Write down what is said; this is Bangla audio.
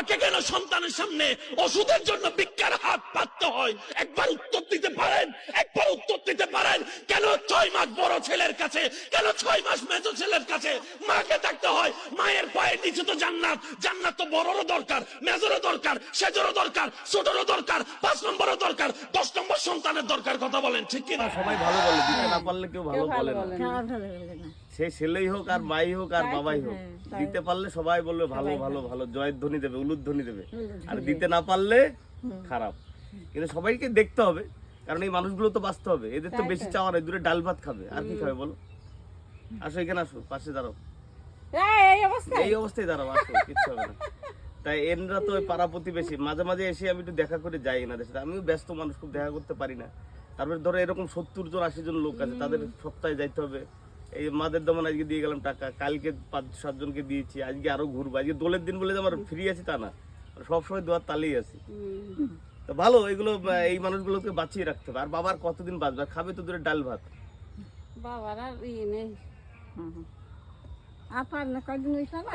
মাকে কেন সন্তানের সামনে ওষুধের জন্য ভিক্ষার হাত পাততে হয়? একবার উত্তর দিতে পারেন? একবার উত্তর দিতে পারেন? কেন 6 মাস বড় ছেলের কাছে, কেন 6 মাস মেজো ছেলের কাছে মাকে থাকতে হয়? মায়ের পায়ের নিচে তো জান্নাত। জান্নাত তো বড়রও দরকার, মেজরও দরকার, সেজরও দরকার, ছোটরও দরকার, 5 নম্বরও দরকার, 10 নম্বর সন্তানের দরকার। কথা বলেন ঠিক কিনা? সবাই ভালো বলে, দিতে না পারলে কেউ ভালো বলে না। খারাপ ভালো বলে না। সে ছেলেই হোক আর মাই হোক আর বাবাই হোক, দিতে পারলে সবাই বলবে ভালো ভালো ভালো, জয়ের ধ্বনি দেবে, উলুধ্বনি দেবে। আর দিতে না পারলে খারাপ। কিন্তু সবাইকে দেখতে হবে, কারণ এই মানুষগুলো তো বাঁচতে হবে। এদের তো বেশি চাওয়া নেই, দূরে ডাল ভাত খাবে, আর কি খাবে বলো? আসো এখানে, আসো পাশে দাঁড়াও, এই অবস্থায় দাঁড়াও, আসো, কিচ্ছু হবে না। তাই এনরা তো ওই পাড়া প্রতিবেশী, মাঝে মাঝে এসে আমি একটু দেখা করে যাই এনাদের সাথে। আমিও ব্যস্ত মানুষ, খুব দেখা করতে পারি না। তারপরে ধরো এরকম 70 জন 80 জন লোক আছে, তাদের সপ্তাহে যাইতে হবে। এই মাদের দমন আজকে দিয়ে গেলাম টাকা, কালকে 5-7 জনকে দিয়েছি, আজকে আরো ঘুরবো। আজকে দোলের দিন বলে যে আমার ফ্রি আছি তা না, সবসময় দোয়ার তালেই আছি। তো ভালো, এগুলো এই মানুষগুলোকে বাঁচিয়ে রাখতে হবে। আর বাবার কতদিন বাঁচবে? খাবে তো দূরে ডাল ভাত। বাবার আর নেই। আর পার না, কদিন হইছে না।